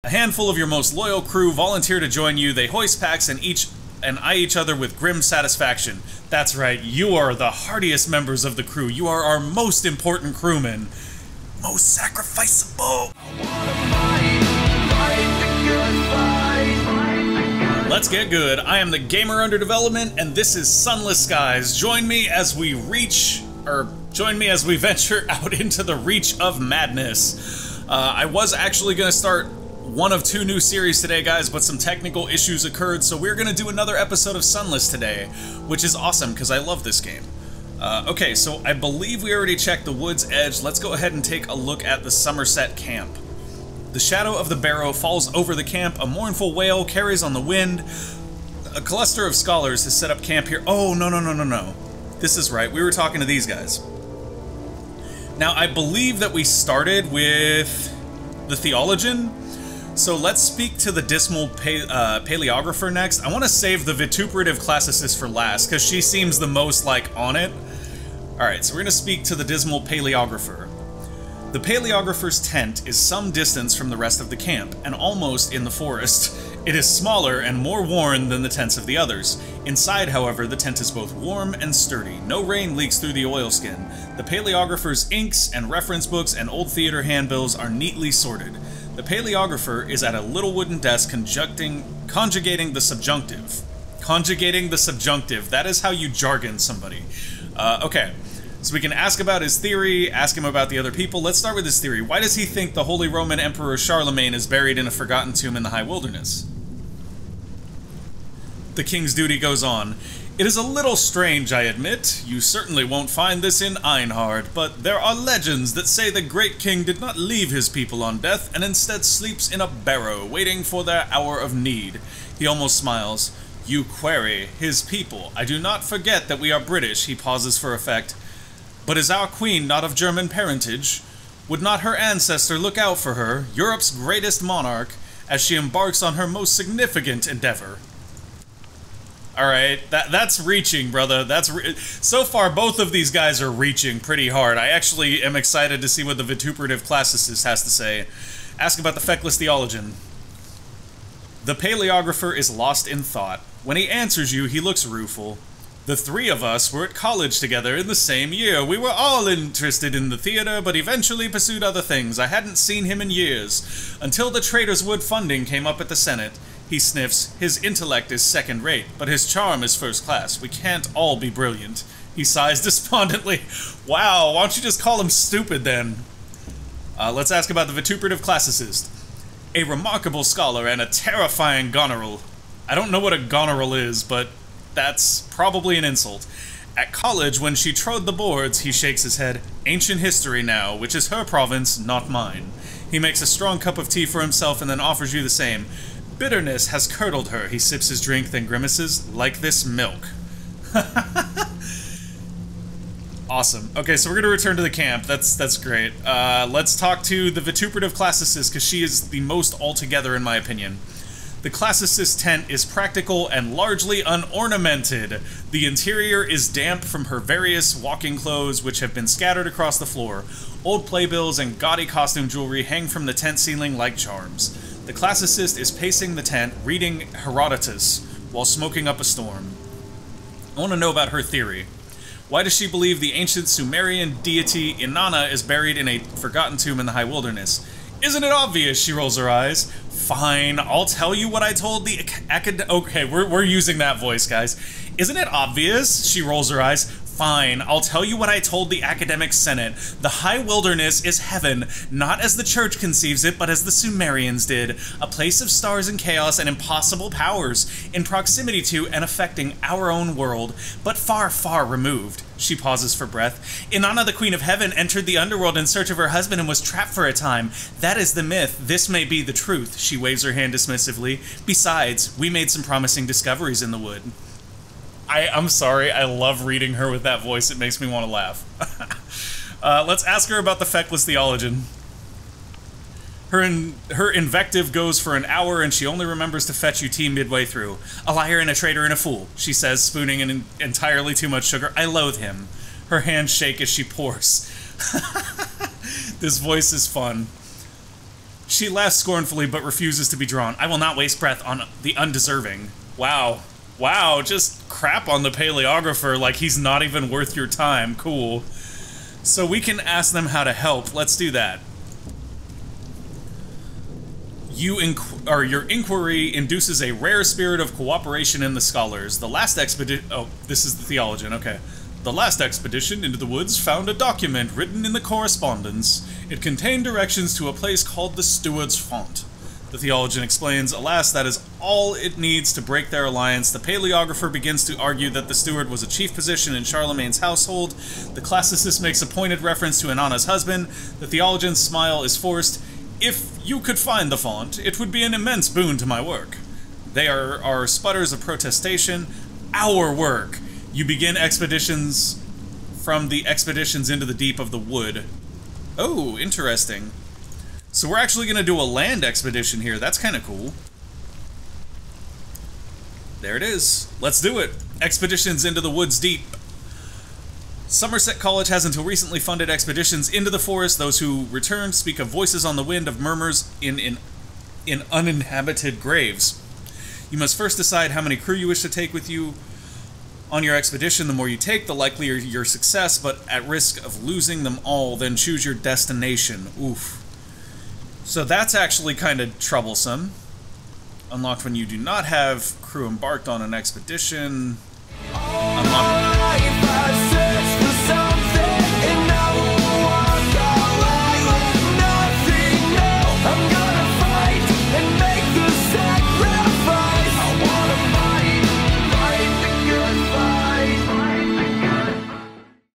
A handful of your most loyal crew volunteer to join you. They hoist packs and eye each other with grim satisfaction. That's right, you are the hardiest members of the crew. You are our most important crewmen. Most sacrificeable. Let's get good. I am the gamer under development, and this is Sunless Skies. Join me as we venture out into the reach of madness. I was actually going to start one of two new series today, guys, but some technical issues occurred, so we're going to do another episode of Sunless today, which is awesome, because I love this game. Okay, so I believe we already checked the wood's edge. Let's go ahead and take a look at the Somerset camp. The shadow of the barrow falls over the camp, a mournful wail carries on the wind. A cluster of scholars has set up camp here. Oh, no. This is right, we were talking to these guys. Now, I believe that we started with the theologian, so let's speak to the dismal paleographer next. I want to save the vituperative classicist for last, because she seems the most, like, on it. Alright, so we're going to speak to the dismal paleographer. The paleographer's tent is some distance from the rest of the camp, and almost in the forest. It is smaller and more worn than the tents of the others. Inside, however, the tent is both warm and sturdy. No rain leaks through the oilskin. The paleographer's inks and reference books and old theater handbills are neatly sorted. The paleographer is at a little wooden desk conjugating the subjunctive. Conjugating the subjunctive. That is how you jargon somebody. Okay. So we can ask about his theory, ask him about the other people. Let's start with his theory. Why does he think the Holy Roman Emperor Charlemagne is buried in a forgotten tomb in the high wilderness? The king's duty goes on. It is a little strange, I admit. You certainly won't find this in Einhard, but there are legends that say the great king did not leave his people on death and instead sleeps in a barrow, waiting for their hour of need. He almost smiles. You query, his people. I do not forget that we are British. He pauses for effect. But is our queen not of German parentage? Would not her ancestor look out for her, Europe's greatest monarch, as she embarks on her most significant endeavor? Alright, that's reaching, brother. So far, both of these guys are reaching pretty hard. I actually am excited to see what the vituperative classicist has to say. Ask about the feckless theologian. The paleographer is lost in thought. When he answers you, he looks rueful. The three of us were at college together in the same year. We were all interested in the theater, but eventually pursued other things. I hadn't seen him in years, until the Traders' Wood funding came up at the Senate. He sniffs. His intellect is second-rate, but his charm is first-class. We can't all be brilliant. He sighs despondently. Wow, why don't you just call him stupid, then? Let's ask about the vituperative classicist. A remarkable scholar and a terrifying goneril. I don't know what a goneril is, but that's probably an insult. At college, when she trod the boards, he shakes his head. Ancient history now, which is her province, not mine. He makes a strong cup of tea for himself and then offers you the same. Bitterness has curdled her. He sips his drink, then grimaces, like this milk. Awesome. Okay, so we're going to return to the camp. That's great. Let's talk to the vituperative classicist, because she is the most altogether, in my opinion. The classicist's tent is practical and largely unornamented. The interior is damp from her various walking clothes, which have been scattered across the floor. Old playbills and gaudy costume jewelry hang from the tent ceiling like charms. The classicist is pacing the tent, reading Herodotus, while smoking up a storm. I want to know about her theory. Why does she believe the ancient Sumerian deity Inanna is buried in a forgotten tomb in the high wilderness? Isn't it obvious? She rolls her eyes. Fine, I'll tell you what I told the Okay, we're using that voice, guys. Isn't it obvious? She rolls her eyes. Fine, I'll tell you what I told the academic senate. The high wilderness is heaven, not as the church conceives it, but as the Sumerians did. A place of stars and chaos and impossible powers, in proximity to and affecting our own world, but far, far removed. She pauses for breath. Inanna, the queen of heaven, entered the underworld in search of her husband and was trapped for a time. That is the myth. This may be the truth. She waves her hand dismissively. Besides, we made some promising discoveries in the wood. I'm sorry, I love reading her with that voice. It makes me want to laugh. Let's ask her about the feckless theologian. Her invective goes for an hour, and she only remembers to fetch you tea midway through. A liar and a traitor and a fool, she says, spooning in entirely too much sugar. I loathe him. Her hands shake as she pours. This voice is fun. She laughs scornfully but refuses to be drawn. I will not waste breath on the undeserving. Wow. Wow, just crap on the paleographer like he's not even worth your time. Cool. So we can ask them how to help. Let's do that. Your inquiry induces a rare spirit of cooperation in the scholars. The last expedition... Oh, this is the theologian, okay. The last expedition into the woods found a document written in the correspondence. It contained directions to a place called the Steward's Font. The theologian explains, alas, that is all it needs to break their alliance. The paleographer begins to argue that the steward was a chief position in Charlemagne's household. The classicist makes a pointed reference to Inanna's husband. The theologian's smile is forced. If you could find the font, it would be an immense boon to my work. They are our sputters of protestation. Our work. You begin expeditions from the expeditions into the deep of the wood. Oh, interesting. So we're actually going to do a land expedition here. That's kind of cool. There it is. Let's do it. Expeditions into the woods deep. Somerset College has until recently funded expeditions into the forest. Those who return speak of voices on the wind, of murmurs in uninhabited graves. You must first decide how many crew you wish to take with you on your expedition. The more you take, the likelier your success, but at risk of losing them all, then choose your destination. Oof. So that's actually kind of troublesome. Unlocked when you do not have crew embarked on an expedition. Unlocked